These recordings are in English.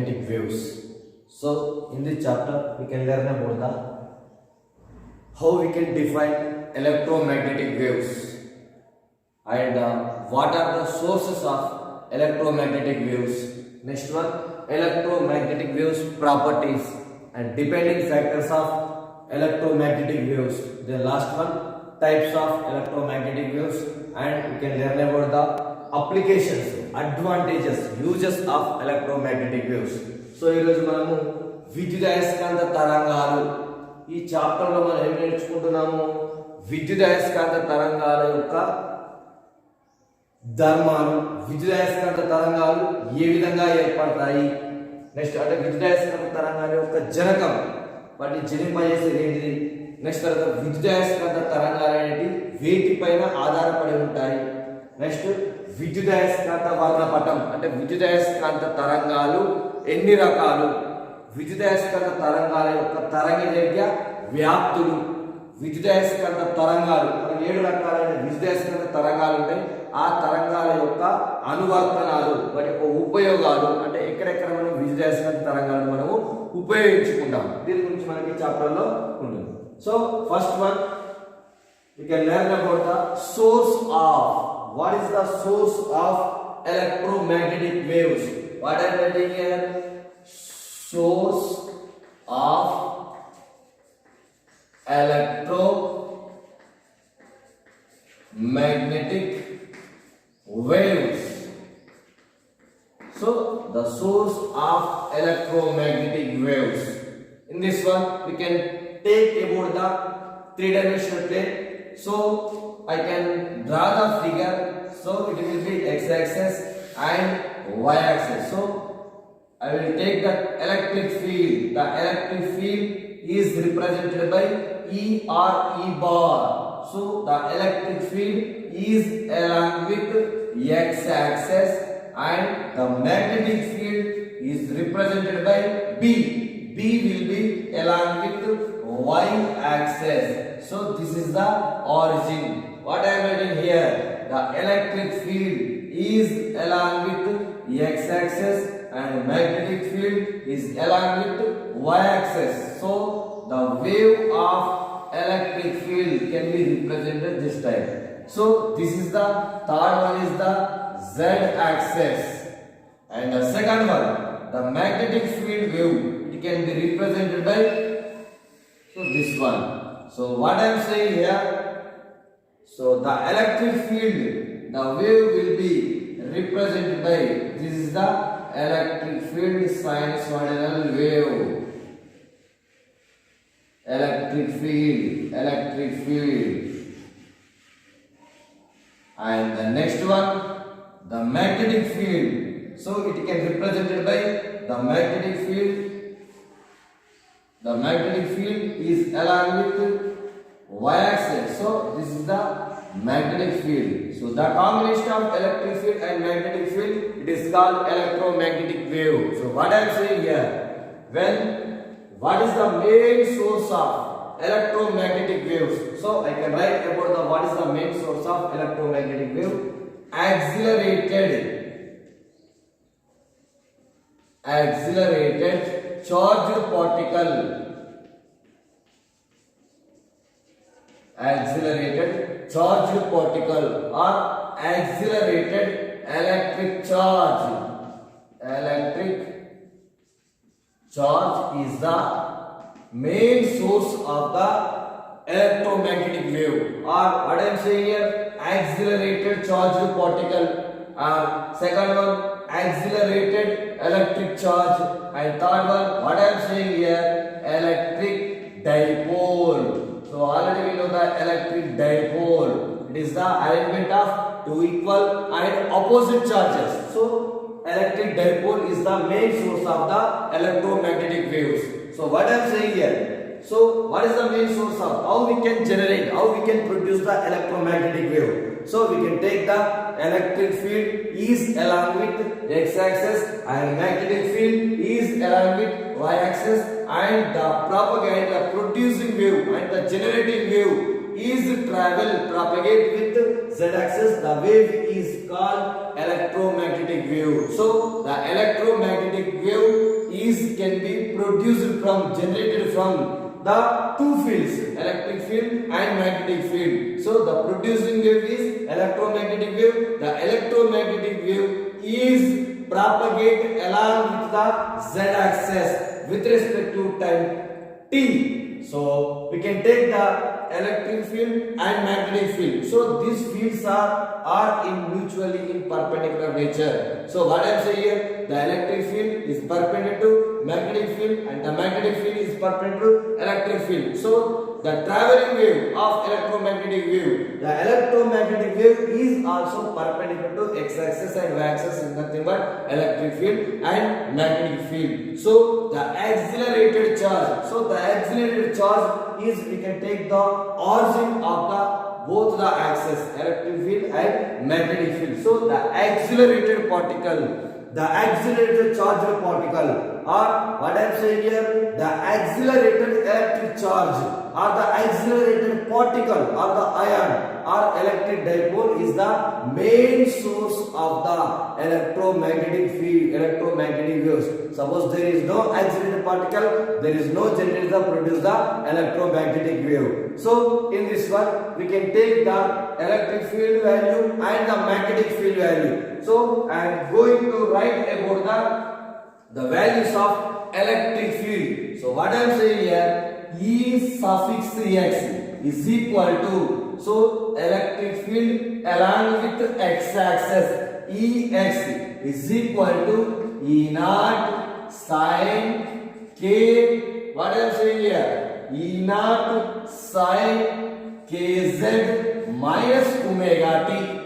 magnetic waves. So in this chapter we can learn about the how we can define electromagnetic waves and what are the sources of electromagnetic waves. Next one, electromagnetic waves properties and depending factors of electromagnetic waves. The last one, types of electromagnetic waves, and we can learn about the applications, advantages, uses of electromagnetic waves. So ఈ రోజు మనము విద్యుదయస్కాంత తరంగాలు ఈ chapter లో మనం ఏం నేర్చుకుంటున్నాము? విద్యుదయస్కాంత తరంగాల యొక్క ధర్మాలు, విద్యుదయస్కాంత తరంగాలు ఏ విధంగా ఏర్పడతాయి, నెక్స్ట్ అంటే విద్యుదయస్కాంత తరంగాల యొక్క జనకం, వాటిని జనింపజేసేది ఏంటిది, నెక్స్ట్ తర్వాత విద్యుదయస్కాంత తరంగాలు అనేవి వేటిపైన ఆధారపడి ఉంటాయి, నెక్స్ట్ విద్యుదయస్కాంత వర్ణపటం అంటే విద్యుదయస్కాంత తరంగాలు ఎన్ని రకాలు, విద్యుదయస్కాంత తరంగాల యొక్క తరంగదైర్ఘ్య వ్యాప్తులు, విద్యుదయస్కాంత తరంగాలు మనకి 7 రకాలైన విద్యుదయస్కాంత తరంగాలు ఉంటాయి. ఆ తరంగాల యొక్క అనువర్తనాలు, వాటి యొక్క ఉపయోగాలు అంటే ఎక్కడెక్కడ మనం విద్యుదయస్కాంత తరంగాలను మనము ఉపయోగించుకుంటాం, దీని గురించి మనకి చాప్టర్ లో ఉంటుంది. So first one we can learn about the source of, what is the source of electromagnetic waves. What I am writing here, source of electromagnetic waves. So the source of electromagnetic waves, in this one we can take about the three-dimensional plane. So I can draw the figure, so it will be x-axis and y-axis. So I will take the electric field. The electric field is represented by E or E bar. So the electric field is along with x-axis and the magnetic field is represented by B. B will be along with y-axis. So this is the origin. What I am writing here, the electric field is along with x-axis and magnetic field is along with y-axis. So the wave of electric field can be represented this type. So this is the third one, is the z-axis, and the second one, the magnetic field wave, it can be represented by this one. So what I am saying here, so the electric field, the wave will be represented by, this is the electric field sinusoidal wave, electric field, and the next one, the magnetic field. So it can be represented by the magnetic field. The magnetic field is along with y-axis. So this is the magnetic field. So the combination of electric field and magnetic field, it is called electromagnetic wave. So what I am saying here, what is the main source of electromagnetic waves? So I can write about the what is the main source of electromagnetic wave. Accelerated charged particle, accelerated charged particle or accelerated electric charge. Electric charge is the main source of the electromagnetic wave, or what I am saying here, accelerated charged particle, or second one, accelerated electric charge, and third one, what I am saying here, electric dipole. So already we know the electric dipole, it is the arrangement of two equal and opposite charges. So electric dipole is the main source of the electromagnetic waves. So what I am saying here, so what is the main source of, how we can generate, how we can produce the electromagnetic wave? So we can take the electric field is along with x-axis and magnetic field is along with y-axis, and the propagating, the producing wave and the generating wave is travel propagate with z axis, the wave is called electromagnetic wave. So the electromagnetic wave is can be produced from generated from the two fields, electric field and magnetic field. So the producing wave is electromagnetic wave. The electromagnetic wave is propagate along with the z axis with respect to time t. So we can take the electric field and magnetic field. So these fields are in mutually in perpendicular nature. So what I am saying here, the electric field is perpendicular to magnetic field and the magnetic field is perpendicular to electric field. So the traveling wave of electromagnetic wave, the electromagnetic wave is also perpendicular to x-axis and y-axis is nothing but electric field and magnetic field. So the accelerated charge, is we can take the origin of the both the axis, electric field and magnetic field. So the accelerated particle, the accelerated charged particle, or what I am saying here, the accelerated electric charge or the accelerated particle or the ion or electric dipole is the main source of the electromagnetic field, electromagnetic waves. Suppose there is no accelerated particle, there is no generator that produce the electromagnetic wave. So in this one we can take the electric field value and the magnetic field value. So I am going to write about the values of electric field. So what I am saying here, E suffix x is equal to, so electric field along with x-axis Ex is equal to E naught sin k, what I am saying here, E naught sin kz minus omega t.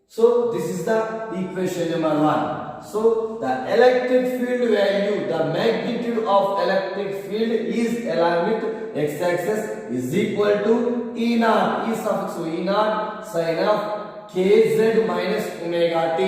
So this is the equation number 1. So the electric field value, the magnitude of electric field is along with x-axis is equal to E naught, E suffix E naught sin of kz minus omega t.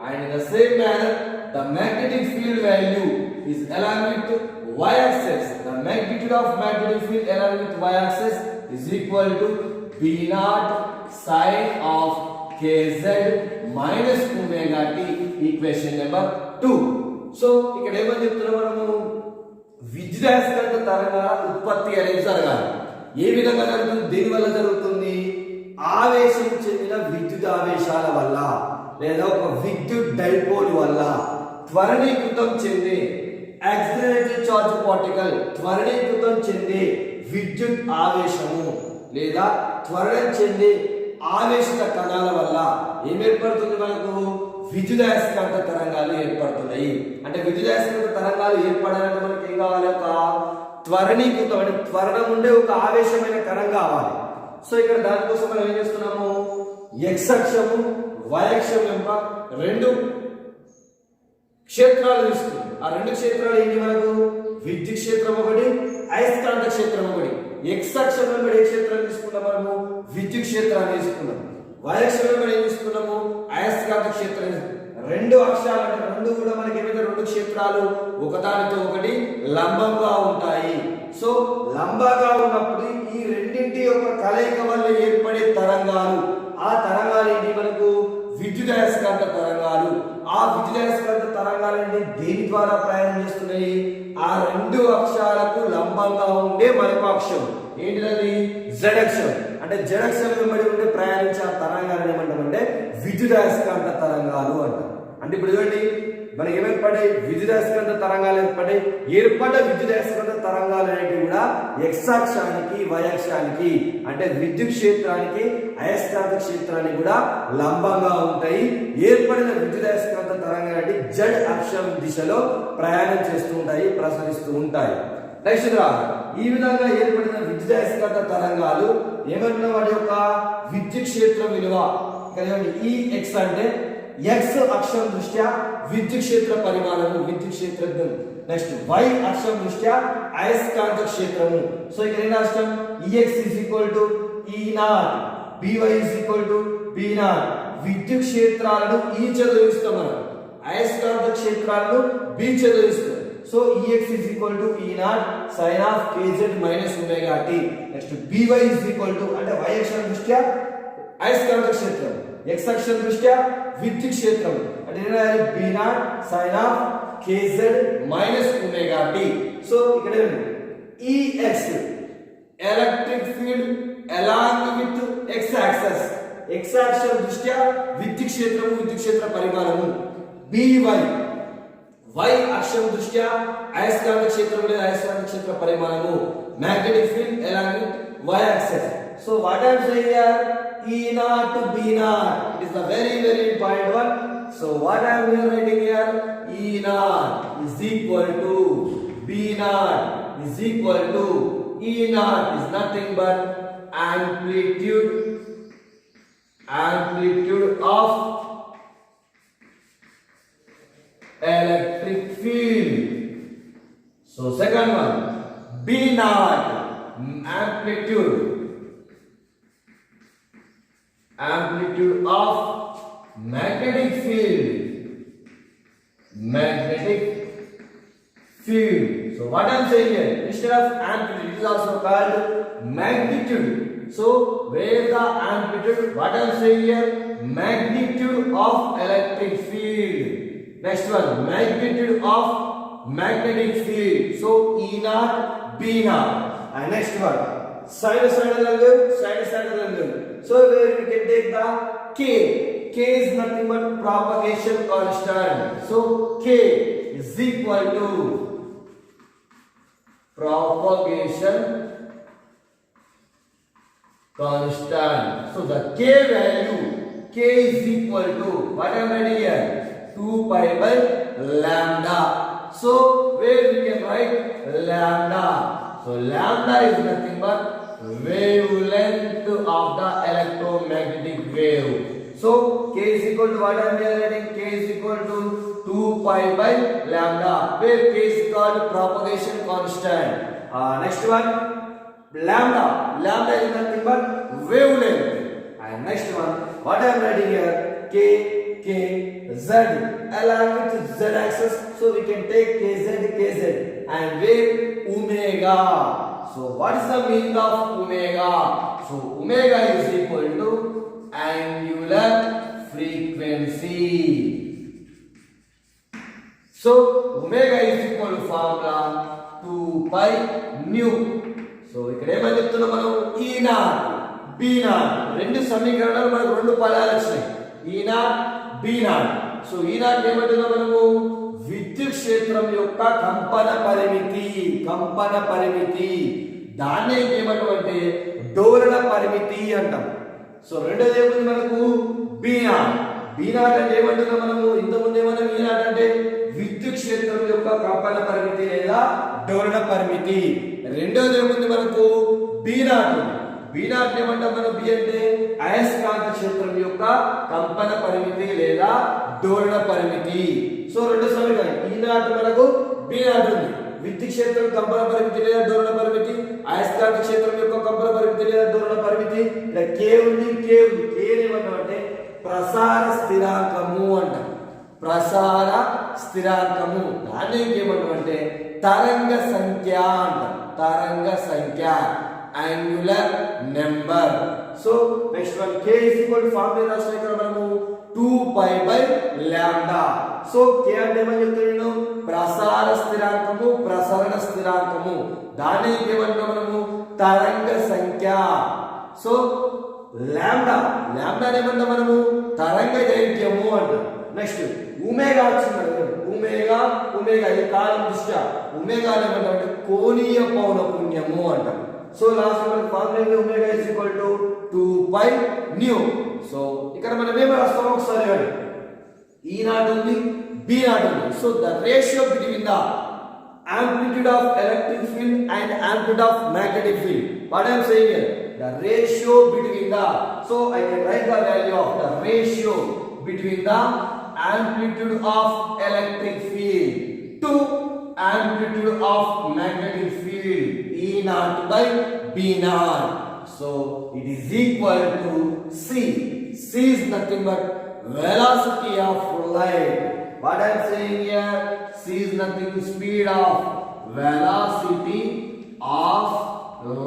And in the same manner, the magnetic field value is along with y-axis. The magnitude of magnetic field along with y-axis is equal to B naught sin of kz minus omega t, equation number 2. So ఇక్కడ ఏమని చెప్తున్నాం మనము, విద్యుదయస్కాంత తరంగాల ఉత్పత్తి అనేది జరగాలి. ఏ విధంగా జరుగుతుంది, దేని వల్ల జరుగుతుంది, ఆవేశం చెందిన విద్యుత్ ఆవేశాల వల్ల లేదా ఒక విద్యుత్ డైపోల్ వల్ల త్వరణీకృతం చెందే యాక్సిలరేటెడ్ చార్జ్ పార్టికల్, త్వరణీకృతం చెందే విద్యుత్ ఆవేశము లేదా త్వరణం చెందే ఆవేశిత కణాల వల్ల ఏం ఏర్పడుతుంది, మనకు విద్యుదయస్కాంత తరంగాలు ఏర్పడుతున్నాయి. అంటే విద్యుదయస్కాంత తరంగాలు ఏర్పడాలంటే మనకి ఏం కావాలి, ఒక త్వరణీకృతం అంటే త్వరణం ఉండే ఒక ఆవేశమైన కణం కావాలి. సో ఇక్కడ దానికోసం మనం ఏం చేస్తున్నాము, x అక్షము y అక్షం యొక్క రెండు క్షేత్రాలు తీసుకున్నాం. ఆ రెండు క్షేత్రాలు ఏంటి, మనకు విద్యుత్ క్షేత్రం ఒకటి, అయస్కాంత క్షేత్రం ఒకటి. x అక్షం వెంబడి ఏ క్షేత్రం తీసుకున్నాం, మనము విద్యుత్ క్షేత్రాన్ని తీసుకున్నాం. y అక్షం వెంబడి ఏం తీసుకున్నాము, అయస్కాంత క్షేత్రం. రెండు అక్షాలు అంటే రెండు కూడా మనకి ఏమైతే రెండు క్షేత్రాలు ఒకదానితో ఒకటి లంబంగా ఉంటాయి. సో లంబంగా ఉన్నప్పుడు ఈ రెండింటి యొక్క కలయిక వల్ల ఏర్పడే తరంగాలు, ఆ తరంగాలు ఏంటి, మనకు విద్యుదయస్కాంత తరంగాలు. ఆ విద్యుదయస్కాంత తరంగాలు ఏంటి, దేని ద్వారా ప్రయాణం చేస్తున్నాయి, ఆ రెండు అక్షాలకు లంబంగా ఉండే మరొక అక్షం ఏంటిది, z అక్షం. అంటే z అక్షం వెంబడి ఉండే ప్రయాణించే ఆ తరంగాలను ఏమంటామంటే విద్యుదయస్కాంత తరంగాలు అంటారు. అంటే ఇప్పుడు చూడండి, మనకి ఏమేర్పడ్డాయి, విద్యుదయస్కాంత తరంగాలు ఏర్పడ్డాయి. ఏర్పడ్డ విద్యుదయస్కాంత తరంగాలు అనేవి కూడా x అక్షానికి y అక్షానికి అంటే విద్యుత్ క్షేత్రానికి అయస్కాంత క్షేత్రానికి కూడా లంబంగా ఉంటాయి. ఏర్పడిన విద్యుదయస్కాంత తరంగాలు అంటే z అక్షం దిశలో ప్రయాణం చేస్తూ ఉంటాయి, ప్రసరిస్తూ ఉంటాయి. నెక్స్ట్ ఈ విధంగా ఏర్పడిన విద్యుదయస్కాంత తరంగాలు ఏమంటున్నా, వాటి యొక్క విద్యుత్ క్షేత్రం విలువ ఈ x అంటే x అక్షం దృష్ట్యా విద్యుత్ క్షేత్ర పరిమాణము, విద్యుత్ క్షేత్రం. నెక్స్ట్ y అక్షం దృష్ట్యా అయస్కాంత క్షేత్రము. సో ఇక్కడ ఏం రాస్తాం, ex E naught, by B naught. విద్యుత్ క్షేత్రాలను ఈ చదివిస్తాం మనం, అయస్కాంత క్షేత్రాలను b చదివిస్తాం. So Ex is equal to E naught sin of kz minus omega t. Next By is equal to అంటే y అక్షం దృష్ట్యా అయస్కాంత క్షేత్రం, x అక్షం దృష్ట్యా విద్యుత్ క్షేత్రం అంటే ఏం రాయాలి B naught sin of kz minus omega t. So ఇక్కడ Ex electric field along with x axis, x axis దృష్ట్యా విద్యుత్ క్షేత్రము, విద్యుత్ క్షేత్ర పరిమాణము. By y అక్షం దృష్ట్యా అయస్కాంత క్షేత్రం లేదా అయస్కాంత క్షేత్ర పరిమాణము, magnetic field along with y axis. So what I am saying here, E naught to B naught, it is the very important one. So what I am here writing here, E naught is equal to B naught is equal to E naught is nothing but amplitude of electric field. So second one, B naught amplitude of magnetic field. So what I am saying here, instead of amplitude it is also called magnitude. So where the amplitude, what I am saying here, magnitude of electric field. Next one, magnitude of magnetic field. So E naught, B naught. And next one, sinusoidal angle. So where we can take the K. K is nothing but propagation constant. So K is equal to propagation constant. So the K value, K is equal to, what I am writing here, 2 pi by lambda. So where we can write lambda. So lambda is nothing but wavelength of the electromagnetic wave. So K is equal to, what I am here writing, K is equal to 2 pi by lambda, where K is called propagation constant. Next one, lambda is nothing but wavelength. And next one, what I am writing here, K Z along with z axis. So we can take kz and where omega. So what is the meaning of omega? So omega is equal to angular frequency. So omega is equal to formula 2 pi nu. So ఇక్కడ ఏమని చెప్తున్నాం మనం, E naught B naught రెండు సమీకరణాలు మనకు రెండు పదాలు వచ్చాయి, E naught B naught. So E naught ఏమంటున్నాం మనము, విద్యుత్ క్షేత్రం యొక్క కంపన పరిమితి, దాన్ని ఏమంటామంటే డోలన పరిమితి అంటాం. సో రెండోది ఏముంది మనకు B naught అంటే ఏమంటున్నాం మనము, ఇంతకుముందు ఏమన్నా E naught అంటే విద్యుత్ క్షేత్రం యొక్క కంపన పరిమితి లేదా డోలన పరిమితి. రెండోది ఏముంది మనకు B naught ఏమంటాం మనం, B అంటే అయస్కాంత క్షేత్రం యొక్క కంపన పరిమితి లేదా డోలన పరిమితి. సో రెండు సమీకరణాలు, E naught మనకు B naught ఉంది, విద్యుత్ క్షేత్రం కంపన పరిమితి లేదా డోలన పరిమితి, అయస్కాంత క్షేత్రం యొక్క కంపన పరిమితి లేదా డోలన పరిమితి. ఇక్కడ K ఉంది, K ఏమంటాం అంటే ప్రసార స్థిరాంకము అంటాం, ప్రసార స్థిరాంకము. దాన్ని ఏమంటాం అంటే తరంగ సంఖ్య అంటాం, తరంగ సంఖ్య, angular number. So next one, K is equal to formula రాసిన ఇక్కడ మనము 2 pi by lambda. So K అంటే ఏమని చెప్తున్నాను, ప్రసార స్థిరాంకము, ప్రసరణ స్థిరాంకము, దాన్ని ఏమంటాం మనము తరంగ సంఖ్య. సో లాంబ్డా ఏమంటాం మనము తరంగ దైర్ఘ్యము అంటాం. నెక్స్ట్ ఒమేగా వచ్చింది, ఒమేగా ఈ కాలం దృష్ట్యా ఒమేగా ఏమంటాం అంటే కోణీయ పౌనపున్యము అంటాం. సో లాస్ట్ మన formula omega is equal to 2 pi nu. So ఇక్కడ మనం ఏం రాస్తామో ఒకసారి చూడండి, E naught ఉంది, B naught ఉంది. So the ratio between the amplitude of electric field and amplitude of magnetic field. What I am saying here, the ratio between the, so I can write the value of the ratio between the amplitude of electric field to amplitude of magnetic field, E naught by B naught. So it is equal to C. C is nothing but velocity of light. What I am saying here, c is nothing speed of velocity of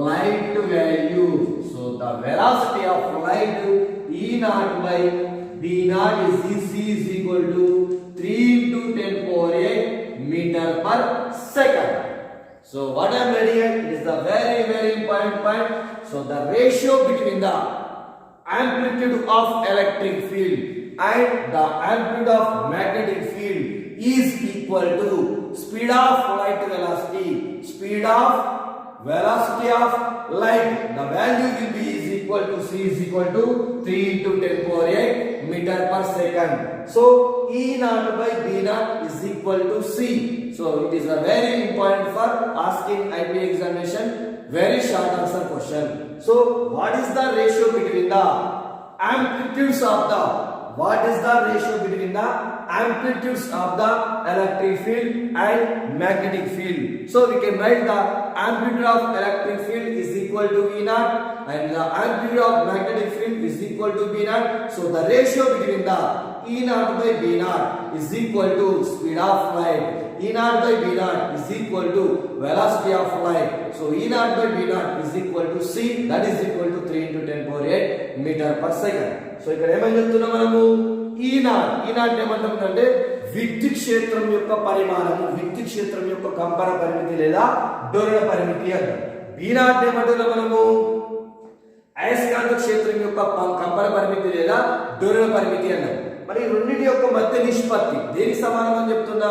light value. So the velocity of light E naught by B naught is c is equal to 3 into 10 power 8 meter per second. So what I am writing here, it is the very important point. So the ratio between the amplitude of electric field and the amplitude of magnetic field is equal to speed of light velocity. Speed of velocity of light, the value will be is equal to c is equal to 3 into 10 power 8 meter per second. So E naught by B naught is equal to c. So it is a very important for asking IP examination, very short answer question. So what is the ratio between the amplitudes of the amplitudes of the electric field and magnetic field? So we can write the amplitude of electric field is equal to E naught and the amplitude of magnetic field is equal to B naught. So the ratio between the E naught by B naught is equal to speed of light. E naught by B naught is equal to velocity of light. So E naught by B naught is equal to c, that is equal to 3 into 10 power 8 meter per second. So ఇక్కడ ఏమని చెప్తున్నాం మనము, E naught ఏమంటామంటే విద్యుత్ క్షేత్రం యొక్క పరిమాణము, విద్యుత్ క్షేత్రం యొక్క కంపన పరిమితి లేదా డోలన పరిమితి అంటాం. B naught ఏమంటున్నాం మనము అయస్కాంత క్షేత్రం యొక్క కంపన పరిమితి లేదా డోలన పరిమితి అన్నాం. మరి రెండింటి యొక్క మధ్య నిష్పత్తి దేనికి సమానం అని చెప్తున్నా,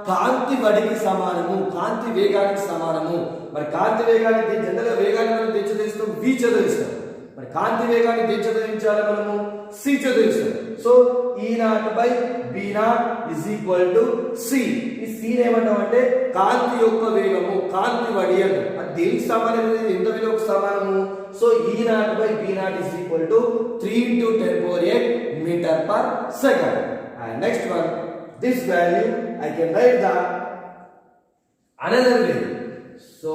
కాంతి వడికి సమానము, కాంతి వేగానికి సమానము. మరి కాంతి వేగానికి జనరల్గా వేగాన్ని మనం తెచ్చదీస్తాం v చదివిస్తాం, మరి కాంతి వేగాన్ని తెచ్చదీయించాలి మనము c చదివిస్తాం. So E naught by B naught is equal to c. ఈ c ఏమంటాం అంటే కాంతి యొక్క వేగము, కాంతి వడి అంటాం. అది దేనికి సమానం, ఎంత విలువకు సమానము? So E naught by B naught is equal to 3 into 10 power 8 meter per second. And next one, this value I can write the another way. So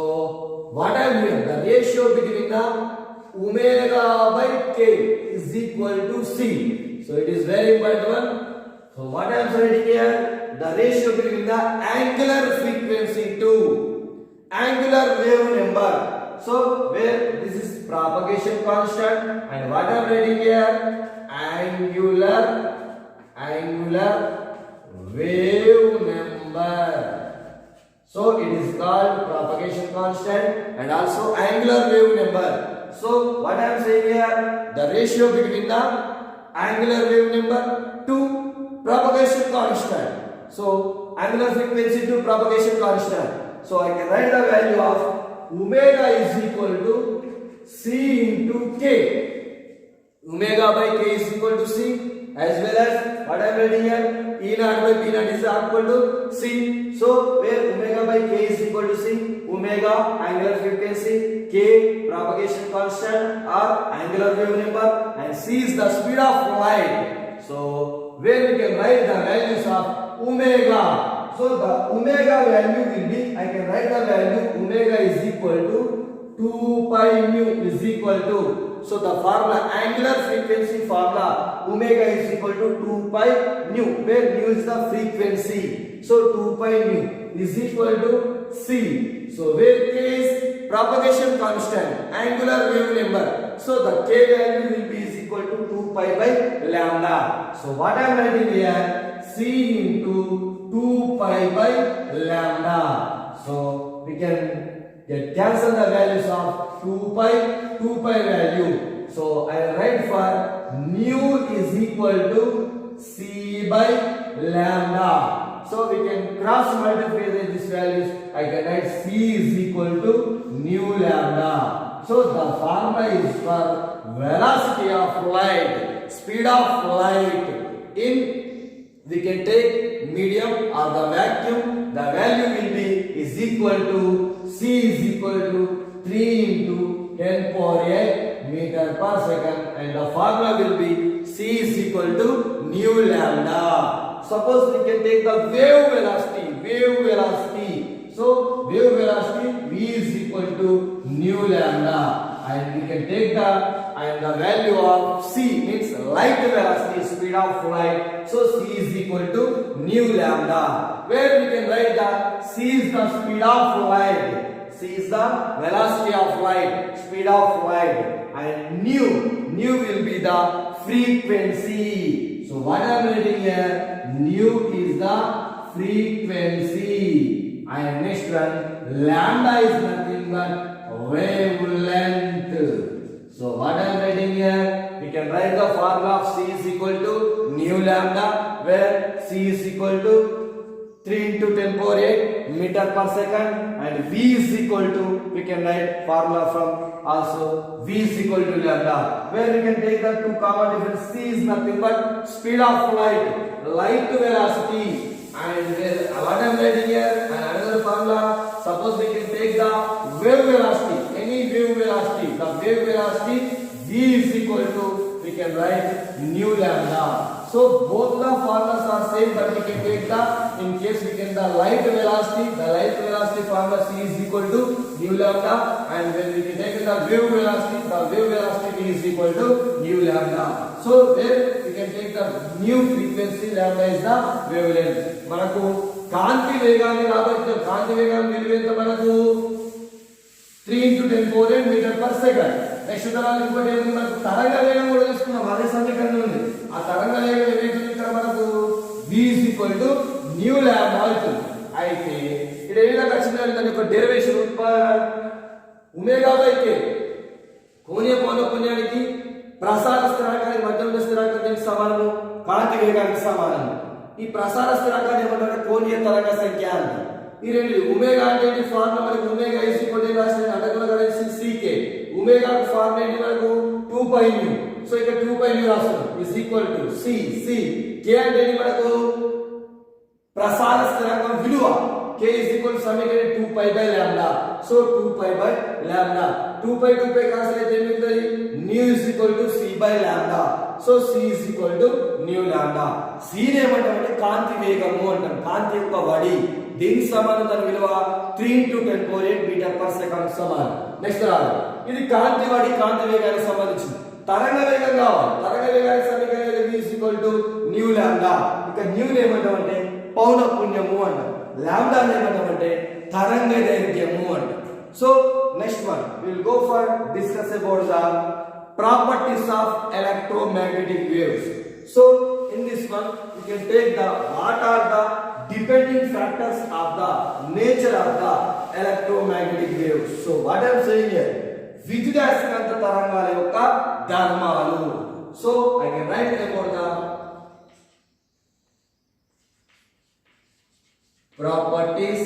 what I am doing, the ratio between the omega by k is equal to c. So it is very important one. So what I am writing here, the ratio between the angular frequency to angular wave number. So where this is propagation constant and what I am writing here, angular wave number. So it is called propagation constant and also angular wave number. So what I am saying here, the ratio between the angular wave number to propagation constant. So angular frequency to propagation constant. So I can write the value of omega is equal to c into k. Omega by k is equal to c, as well as what I am writing here, E naught by B naught is equal to c. So where omega by k is equal to c, omega angular frequency, k propagation constant or angular wave number, and c is the speed of light. So where we can write the values of omega. So the omega value will be, I can write the value omega is equal to 2 pi mu is equal to, so the formula, angular frequency formula, omega is equal to 2 pi mu, where mu is the frequency. So 2 pi mu is equal to c. So where k is propagation constant, angular wave number. So the k value will be is equal to 2 pi by lambda. So what I am writing here, c into 2 pi by lambda. So we can cancel the values of 2 pi value. So I will write for mu is equal to c by lambda. So we can cross multiply these values. I can write c is equal to mu lambda. So the formula is for velocity of light, speed of light in, we can take medium or the vacuum, the value will be is equal to c is equal to 3 into 10 power 8 meter per second, and the formula will be c is equal to nu lambda. Suppose we can take the wave velocity. So wave velocity v is equal to nu lambda, and we can take the and the value of c means light velocity, speed of light. So c is equal to nu lambda, where we can write that c is the speed of light, c is the velocity of light, speed of light, and nu will be the frequency. So what I am writing here, nu is the frequency, and next one, lambda is nothing but wavelength. So what I am writing here, we can write the formula of c is equal to nu lambda, where c is equal to 3 into 10 power 8 meter per second, and v is equal to, we can write formula from also v is equal to lambda, where we can take the two common difference. C is nothing but speed of light, light velocity, and what I am writing here, and another formula, suppose we can take the wave velocity, any wave velocity, the wave velocity v is equal to, we can write nu lambda. So both the formulas are same, but we can take the, in case we can the light velocity formula c is equal to nu lambda, and when we can take the wave velocity v is equal to nu lambda. So there we can take the new frequency, lambda is the wavelength. మనకు కాంతి వేగాన్ని రాబట్టి కాంతి వేగం విలువ ఎంత మనకు 3 into 10 power 8 meter per second. Next ఉదాహరణ ఇంకోటి ఏంటి, మనకు తరంగ వేగం కూడా తీసుకున్నాం, అదే సమీకరణం ఉంది. ఆ తరంగ వేగం ఏమైతుంది ఇక్కడ మనకు v is equal to nu lambda అవుతుంది. అయితే ఇక్కడ ఏ విధంగా వచ్చిందంటే దాని యొక్క డెరివేషన్ ఒమేగా బై k, కోణీయ పౌనఃపున్యానికి ప్రసార స్థిరాంకానికి మధ్య ఉన్న స్థిరాంకానికి సమానము, కాంతి వేగానికి సమానము. ఈ ప్రసార స్థిరాంకాన్ని ఏమంటారు, కోణీయ తరంగ సంఖ్య అంటారు. ఈ రెండు ఒమేగా అంటే ఫార్ములా మనకు ఒమేగా ఇస్ ఈక్వల్ టు రాసిన అడ్డగోల కరెన్సీ ck, ఒమేగా ఫార్ములా ఏంటి మనకు 2 π nu. సో ఇక్కడ 2 π nu రాస్తున్నాం is equal to c k అంటే మనకు ప్రసార స్థిరాంకం విలువ, k is equal to సమీకరణం 2 π by lambda. So 2 π by lambda, 2 π cancel అయితే ఏమిటది, nu is equal to c by lambda. So c is equal to nu lambda. c ని ఏమంటామంటే కాంతి వేగము అంటాం, కాంతి యొక్క వడి, దీనికి సమానం దాని విలువ 3 into 10 power 8 meter per second సమానం. నెక్స్ట్ రాదు, ఇది కాంతి వడి కాంతి వేగానికి సంబంధించింది. తరంగ వేగం కావాలి, తరంగ వేగానికి సమీకరణం v is equal to nu lambda. ఇక nu ని ఏమంటామంటే పౌనఃపున్యము అంటాం, lambda ని ఏమంటామంటే తరంగ దైర్ఘ్యము అంటాం. So next one we will go for discuss about the properties of electromagnetic waves. So in this one we can take the what are the depending factors of the nature of the electromagnetic waves. So what I am saying here, విద్యుదయస్కాంత తరంగాల యొక్క ధర్మాలు. So I can write about the properties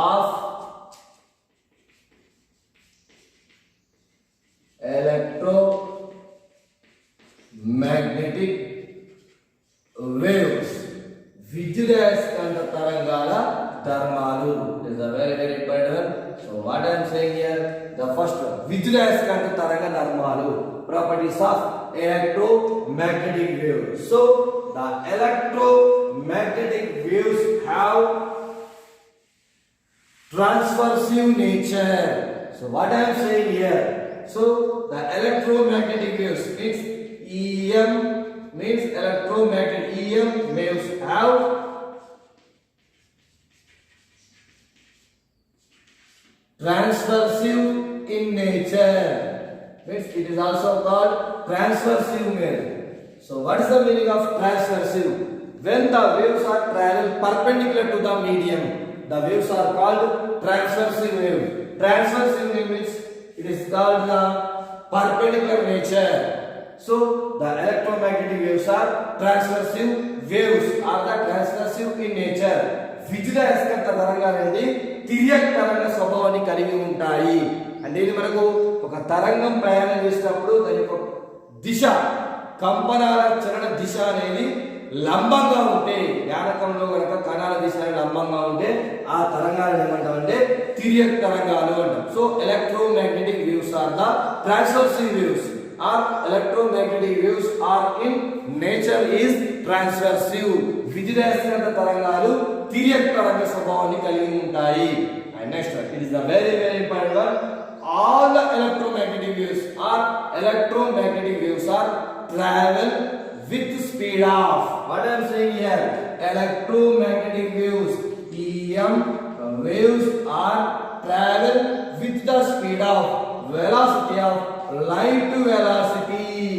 of electromagnetic waves, విద్యుదయస్కాంత తరంగాల ధర్మాలు is a very important one. So what I am saying here, the first one, విద్యుదయస్కాంత తరంగ ధర్మాలు, properties of electromagnetic waves. So the electromagnetic waves have transversive nature. So what I am saying here, so the electromagnetic waves means EM means electromagnetic EM waves have transversive in nature, means it is also called transversive wave. So what is the meaning of transversive? When the waves are travel perpendicular to the medium, the waves are called transversive wave. Transversive wave means it is called the perpendicular nature. So the electromagnetic waves are transversive waves or the transversive in nature. విద్యుదయస్కాంత తరంగాలు అనేది తిర్యక్ తరంగ స్వభావాన్ని కలిగి ఉంటాయి. అంటే ఇది మనకు ఒక తరంగం ప్రయాణం చేసినప్పుడు దాని యొక్క దిశ, కంపనాల చలన దిశ అనేది లంబంగా ఉంటే, యానకంలో కనుక కణాల దిశ లంబంగా ఉంటే ఆ తరంగాలను ఏమంటామంటే తిర్యక్ తరంగాలు అంటాం. So electromagnetic waves are the transverse waves, or electromagnetic waves are in nature is transversive. విద్యుదయస్కాంత తరంగాలు తిర్యక్ తరంగ స్వభావాన్ని కలిగి ఉంటాయి. And next one, it is the very important one, all the electromagnetic waves are electromagnetic waves are travel with speed of, what I am saying here, electromagnetic waves, EM waves are travel with the speed of velocity of light velocity.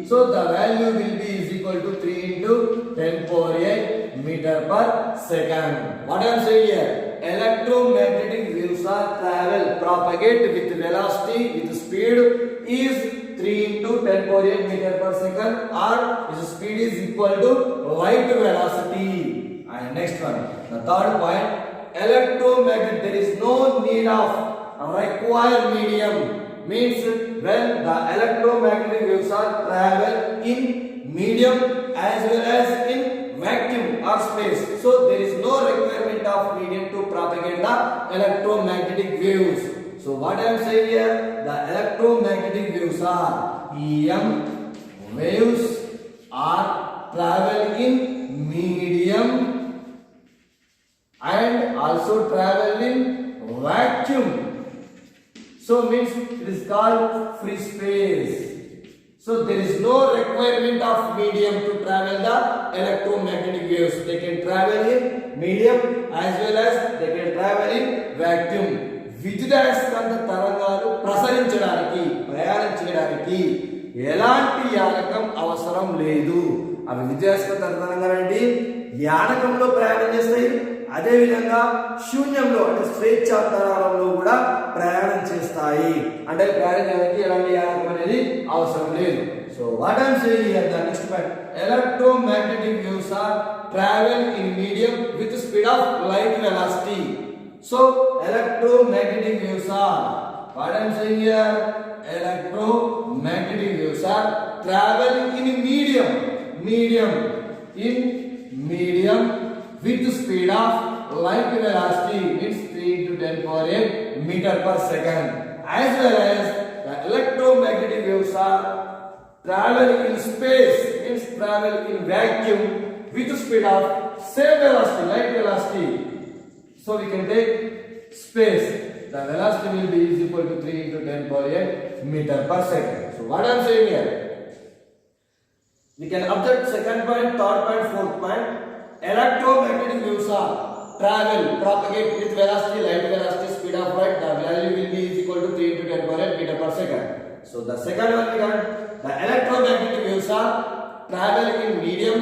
So the value will be is equal to 3 into 10 power 8 meter per second. What I am saying here, electromagnetic waves are travel, propagate with velocity, with speed is 3 into 10 power 8 meter per second, or its speed is equal to light velocity. And next one, the third point, electromagnetic, there is no need of required medium. Means when the electromagnetic waves are travel in medium as well as in vacuum or space, so there is no requirement of medium to propagate the electromagnetic waves. So what I am saying here, the electromagnetic waves are EM waves are travel in medium and also travel in vacuum. So means it is called free space. So there is no requirement of medium to travel the electromagnetic waves. They can travel in medium as well as they can travel in vacuum. విద్యుదయస్కంద తరంగాలు ప్రసరించడానికి ప్రయాణం చేయడానికి ఎలాంటి యానకం అవసరం లేదు. అవి విద్యుదయస్కంద తరంగాలు అంటే యానకంలో ప్రయాణం చేస్తాయి, అదే విధంగా శూన్యంలో అంటే స్వేచ్ఛాంతరాలంలో కూడా ప్రయాణం చేస్తాయి. అంటే ప్రయాణం చేయడానికి ఎలాంటి యానకం అనేది అవసరం లేదు. So what I'm saying here, the next point, electromagnetic waves are travel in medium with speed of light velocity. So electromagnetic waves are, what I'm saying here, electromagnetic waves are traveling in medium with speed of light velocity, means 3 into 10 power 8 meter per second, as well as the electromagnetic waves are traveling in space, means travel in vacuum with speed of same velocity, light velocity. So we can take space, the velocity will be is equal to 3 into 10 power 8 meter per second. So what I am saying here, we can observe second point, third point, fourth point. Electromagnetic waves are travel, propagate with velocity, light velocity, speed of light. The value will be is equal to 3 into 10 power 8 meter per second. So the second one we got, the electromagnetic waves are travel in medium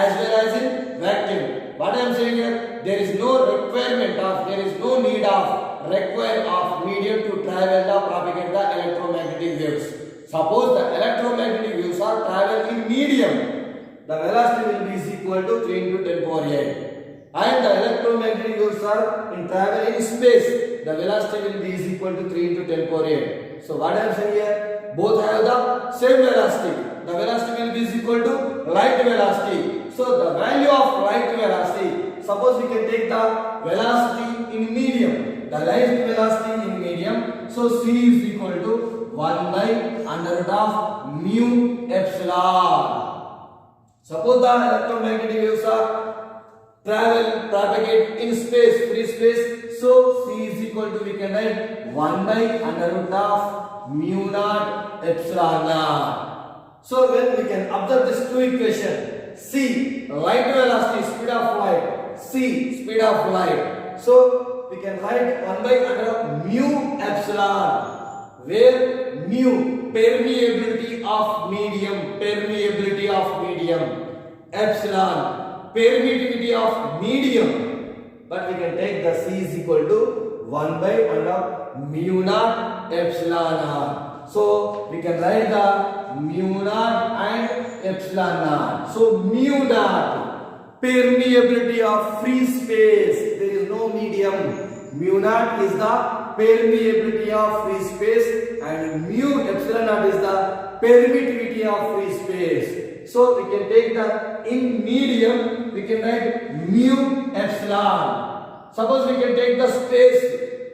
as well as in vacuum. What I am saying here, there is no requirement of, there is no need of require of medium to travel the propagate the electromagnetic waves. Suppose the electromagnetic waves are travel in medium, the velocity will be is equal to 3 into 10 power 8. And the electromagnetic waves are in travel in space, the velocity will be is equal to 3 into 10 power 8. So what I am saying here, both have the same velocity. The velocity will be is equal to light velocity. So the value of light velocity, suppose we can take the velocity in medium, the light velocity in medium, so c is equal to 1 by under root of mu epsilon. Suppose the electromagnetic waves are travel, propagate in space, free space, so c is equal to, we can write 1 by under root of mu naught epsilon naught. So when we can observe this two equation, c light velocity, speed of light, c speed of light, so we can write 1 by under mu epsilon, where mu permeability of medium, epsilon permittivity of medium, but we can take the c is equal to 1 by under mu naught epsilon naught. So we can write the mu naught and epsilon naught. So mu naught, permeability of free space, there is no medium. Mu naught is the permeability of free space and mu epsilon naught is the permittivity of free space. So we can take the in medium, we can write mu epsilon. Suppose we can take the space,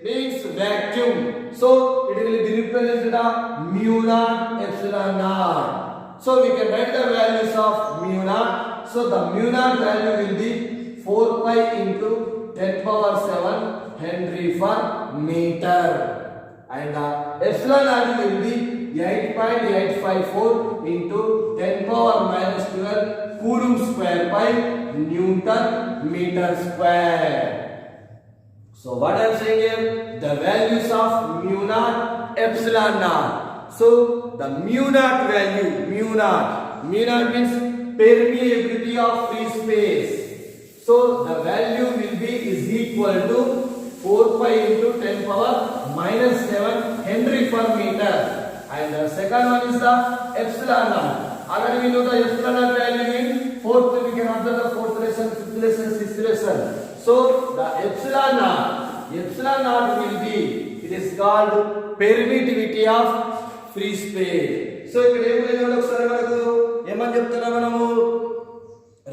means vacuum, so it will be represented as mu naught epsilon naught. So we can write the values of mu naught. So the mu naught value will be 4 pi into 10 power 7 Henry per meter. And the epsilon naught will be 8.854 into 10 power minus 12 coulomb square by Newton meter square. So what I am saying here, the values of mu naught, epsilon naught. So the mu naught value, mu naught means permeability of free space. So the value will be is equal to 4 pi into 10 power minus 7 Henry per meter. And the second one is the epsilon naught. Already we know the epsilon naught value in fourth, we can observe the fourth lesson, fifth lesson, sixth lesson. So the epsilon naught will be, it is called permittivity of free space. So ఇక్కడ ఏమని ఒకసారి మనకు ఏమని చెప్తున్నా మనము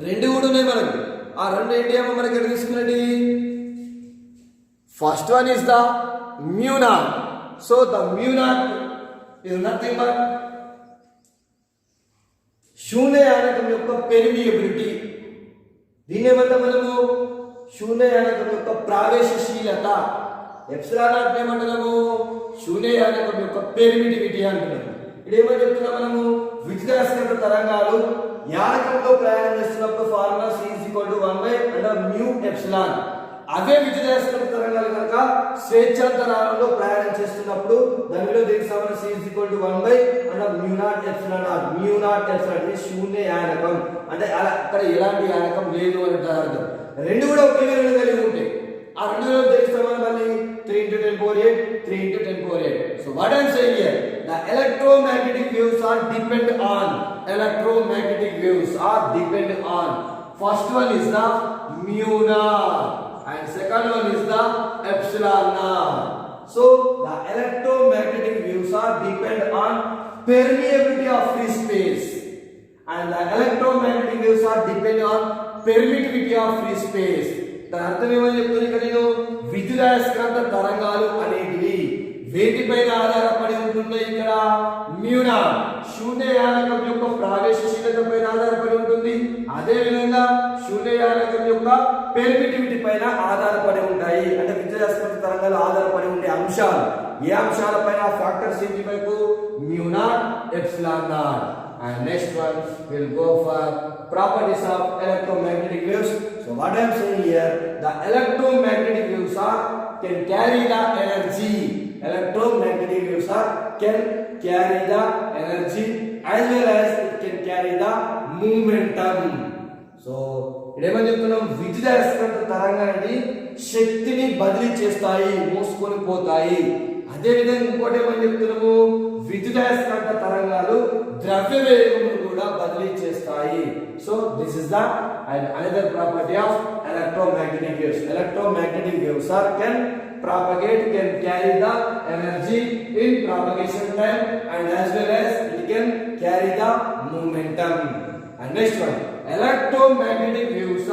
రెండు కూడా ఉన్నాయి మనకు. ఆ రెండు ఏంటి ఏమో మనకి ఇక్కడ తీసుకున్నది. First one is the mu naught. So the mu naught is nothing but శూన్యయానకం యొక్క పెర్మియబిలిటీ. దీని ఏమంటాం మనము శూన్యయానకం యొక్క ప్రవేశశీలత. ఎప్సిలాన్ నాట్ ఏమంటున్నాము శూన్యయానకం యొక్క పెర్మిటివిటీ అంటున్నాము. ఇక్కడ ఏమని చెప్తున్నాం మనము విద్యుదయస్కాంత తరంగాలు యానకంలో ప్రయాణం చేస్తున్నప్పుడు ఫార్ములా C = 1/μ ఎప్సిలాన్. అవే విద్యుదయస్కాంత తరంగాలు కనుక స్వేచ్ఛాంతరాలలో ప్రయాణం చేస్తున్నప్పుడు దానిలో దీనికి సమానం C = 1/μ0 ఎప్సిలాన్ నాట్. μ0 ఎప్సిలాన్ అంటే శూన్య యానకం. అంటే అలా అక్కడ ఎలాంటి యానకం లేదు అని అర్థం. రెండు కూడా ఒకే విధంగా కలిగి ఉంటాయి. ఆ రెండు దీనికి సమానం మళ్ళీ 3 × 10⁸, 3 × 10⁸. So what I am saying here, the electromagnetic waves are depend on first one is the mu naught and second one is the epsilon naught. So the electromagnetic waves are depend on permeability of free space and the electromagnetic waves are depend on permittivity of free space. దాని అర్థం ఏమని చెప్తుంది ఇక్కడ నేను విద్యుదయస్కాంత తరంగాలు అనేటివి వేటిపైన ఆధారపడి ఉంటుందో ఇక్కడ mu naught శూన్యయానకం యొక్క ప్రవేశశీలత పైన ఆధారపడి ఉంటుంది. అదే విధంగా శూన్యయానకం యొక్క పెర్మిటివిటీ పైన ఆధారపడి ఉంటాయి. అంటే విద్యుదయస్కాంత తరంగాలు ఆధారపడి ఉండే అంశాలు ఏ అంశాలపైన ఫ్యాక్టర్స్ ఏంటి వైపు mu naught, epsilon naught. And next one will go for properties of electromagnetic waves. So what I am saying here, the electromagnetic waves can carry the energy. Electromagnetic waves can carry the energy as well as it can carry the momentum. So ఇదేమని చెప్తున్నాం విద్యుదయస్కాంత తరంగాన్ని శక్తిని బదిలీ చేస్తాయి, మోసుకొని పోతాయి. అదే విధంగా ఇంకోటి ఏమని చెప్తున్నాము విద్యుదయస్కాంత తరంగాలు ద్రవ్య వేగమును కూడా బదిలీ చేస్తాయి. So this is the another property of electromagnetic waves. Electromagnetic waves can propagate, can carry the energy in propagation time and as well as it can carry the momentum. And next one, electromagnetic waves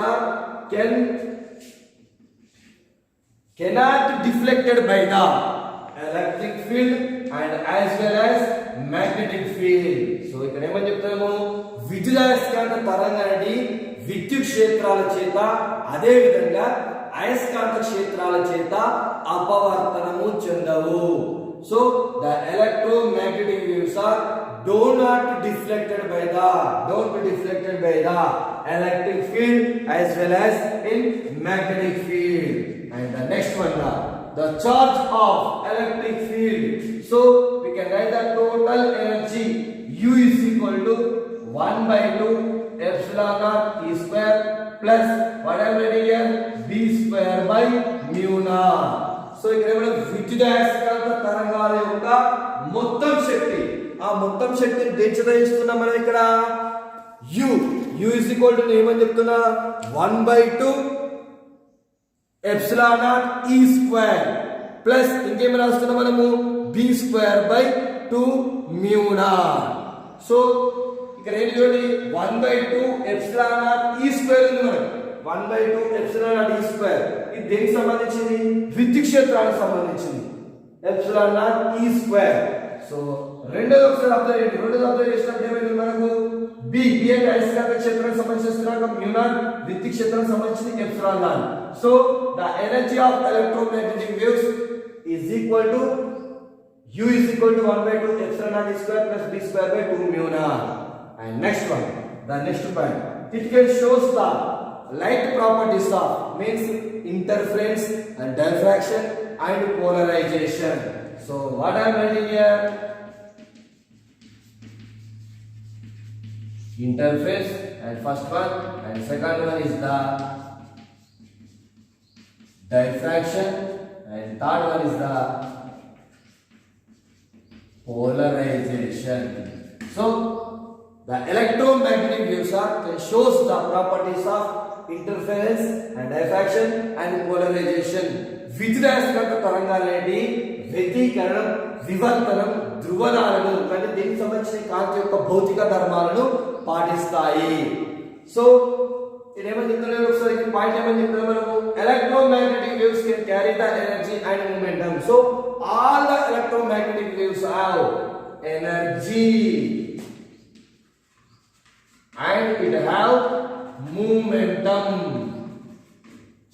cannot deflected by the electric field and as well as magnetic field. So ఇక్కడ ఏమని చెప్తాము విద్యుదయస్కాంత తరంగాన్ని విద్యుత్ క్షేత్రాల చేత అదే విధంగా అయస్కాంత క్షేత్రాల చేత అపవర్తనము చెందవు. So the electromagnetic waves don't be deflected by the electric field as well as in magnetic field. And the next one the charge of electric field. So we can write the total energy U is equal to 1/2 epsilon naught E square plus what I am writing here B square by mu naught. So ఇక్కడ మనం విద్యుదయస్కాంత తరంగాల యొక్క మొత్తం శక్తి, ఆ మొత్తం శక్తిని దేనితో ఇస్తున్నాం మనం ఇక్కడ U is equal to ఏమని చెప్తున్నా 1/2 epsilon naught E square plus ఇంకేం రాస్తున్నాం మనము B square by 2 mu naught. So ఇక్కడ ఏంటి చూడండి 1/2 epsilon naught E square ఉంది మనకు 1/2 epsilon naught E square. ఇది దేనికి సంబంధించింది విద్యుత్ క్షేత్రానికి సంబంధించింది epsilon naught E square. So రెండోది ఒకసారి అబ్జర్వ్ చేయండి. రెండోది అబ్జర్వ్ చేసినప్పుడు ఏమైంది మనకు బి అంటే అయస్కాంత క్షేత్రానికి సంబంధించిన స్థిరాంకం mu naught, విద్యుత్ క్షేత్రానికి సంబంధించిన epsilon naught. So the energy of electromagnetic waves is equal to u is equal to 1 by 2 epsilon naught square plus b square by 2 mu naught. And next one, the next point, it can shows the light properties of means interference and diffraction and polarization. So what I am writing here, interface and first one, and second one is the diffraction, and third one is the polarization. So the electromagnetic waves can shows the properties of interference and diffraction and polarization. విద్యుదయస్కాంత తరంగాలనేటి వ్యతికరణం, వివర్తనం, ధ్రువణాలను అంటే దీనికి సంబంధించిన కాంతి యొక్క భౌతిక ధర్మాలను పాటిస్తాయి. So ఇదేమని చెప్తున్నాను ఒకసారి పాయింట్ ఏమని చెప్తున్నాం మనము, electromagnetic waves can carry the energy and momentum. So all the electromagnetic waves have energy and it have momentum.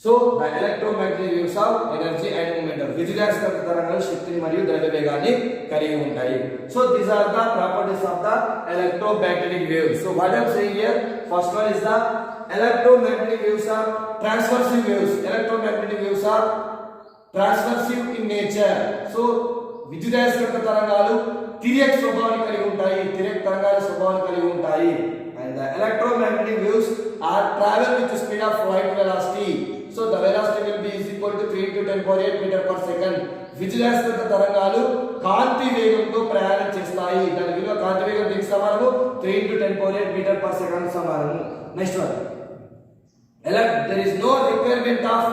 So the electromagnetic waves have energy and momentum. విద్యుదయస్కాంత తరంగాలు శక్తిని మరియు ద్రవ్యవేగాన్ని కలిగి ఉంటాయి. So these are the properties of the electromagnetic waves. So what I am saying here, first one is the electromagnetic waves are transversive waves. Electromagnetic waves are transversive in nature. So విద్యుదయస్కాంత తరంగాలు తిర్యక్ స్వభావాన్ని కలిగి ఉంటాయి, తిర్యక్ తరంగాల స్వభావాన్ని కలిగి ఉంటాయి. And the electromagnetic waves are travel with the speed of light velocity. So the velocity will be is equal to 3 to 10 power 8 meter per second. విద్యుదయస్కాంత తరంగాలు కాంతి వేగంతో ప్రయాణం చేస్తాయి. దాని విలువ కాంతి వేగం దీనికి సమానము 3 to 10 power 8 meter per second సమానము. Next one, there is no requirement of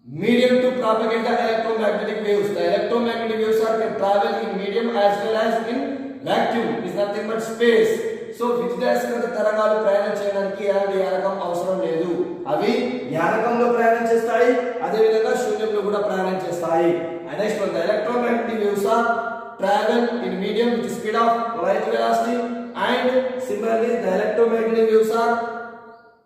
medium to propagate the electromagnetic waves. The electromagnetic waves can travel in medium as well as in vacuum. It is nothing but space. So విద్యుదయస్కాంత తరంగాలు ప్రయాణం చేయడానికి ఎలాంటి యానకం అవసరం లేదు. అవి యానకంలో ప్రయాణం చేస్తాయి, అదే విధంగా శూన్యంలో కూడా ప్రయాణం చేస్తాయి. And next one, the electromagnetic waves are travel in medium with the speed of light velocity, and similarly the electromagnetic waves are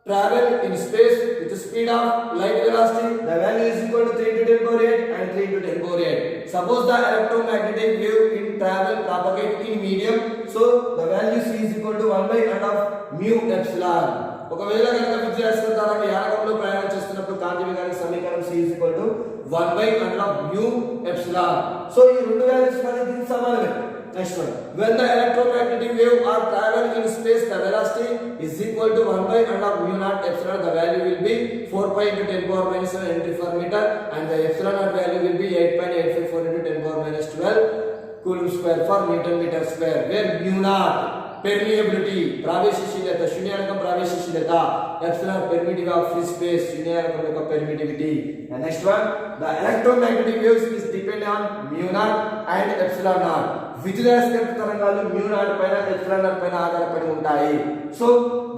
travel in space with the speed of light velocity. The value is equal to 3 to 10 power 8 and 3 to 10 power 8. Suppose the electromagnetic wave in travel propagate in medium, so the value c is equal to 1 by under of mu epsilon. ఒకవేళ కనుక విద్యుదయస్కాంత తరంగ యానకంలో ప్రయాణం చేస్తున్నప్పుడు కాంతి వేగానికి సమీకరణం c is equal to 1 by under of mu epsilon. So ఈ రెండు వాల్యూస్ మనకి దీనికి సమానమే. Next one, when the electromagnetic wave are travel in space, the velocity is equal to 1 by under mu naught epsilon. The value will be 4 pi into 10 power minus 7 entry per meter, and the epsilon naught value will be 8.854 into 10 power minus 12 coulomb square per meter square, where mu naught permeability ప్రవేశశీలత, శూన్యానకం ప్రవేశశీలత, epsilon permittivity of free space, శూన్యానకం యొక్క permittivity. And next one, the electromagnetic waves is depend on mu naught and epsilon naught. విద్యుదయస్కాంత తరంగాలు mu naught పైన epsilon naught పైన ఆధారపడి ఉంటాయి. So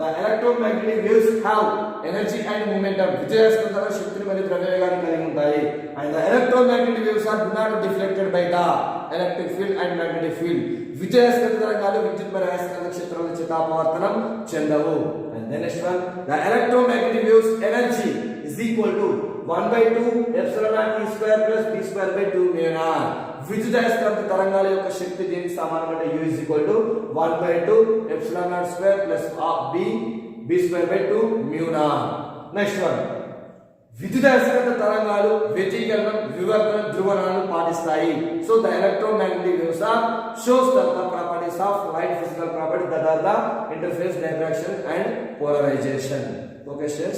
the electromagnetic waves have energy and momentum. విద్యుదయస్కాంత తరంగాలు శక్తిని మరియు ద్రవ్యవేగాన్ని కలిగి ఉంటాయి. And the electromagnetic waves are not deflected by the electric field and magnetic field. విద్యుదయస్కాంత తరంగాలు విద్యుత్ మరియు అయస్కాంత క్షేత్రాల చేత అపవర్తనం చెందవు. And then next one, the electromagnetic waves energy is equal to 1 by 2 epsilon naught e square plus b square by 2 mu naught. విద్యుదయస్కాంత తరంగాల యొక్క శక్తి దీనికి సమానం అంటే u is equal to 1 by 2 epsilon naught square plus b square by 2 mu naught. Next one, విద్యుదయస్కాంత తరంగాలు వ్యతికరణం, వివర్తనం, ధ్రువణాలను పాటిస్తాయి. So the electromagnetic waves shows the properties of light, physical properties, that are the interference, diffraction and polarization. Okay students.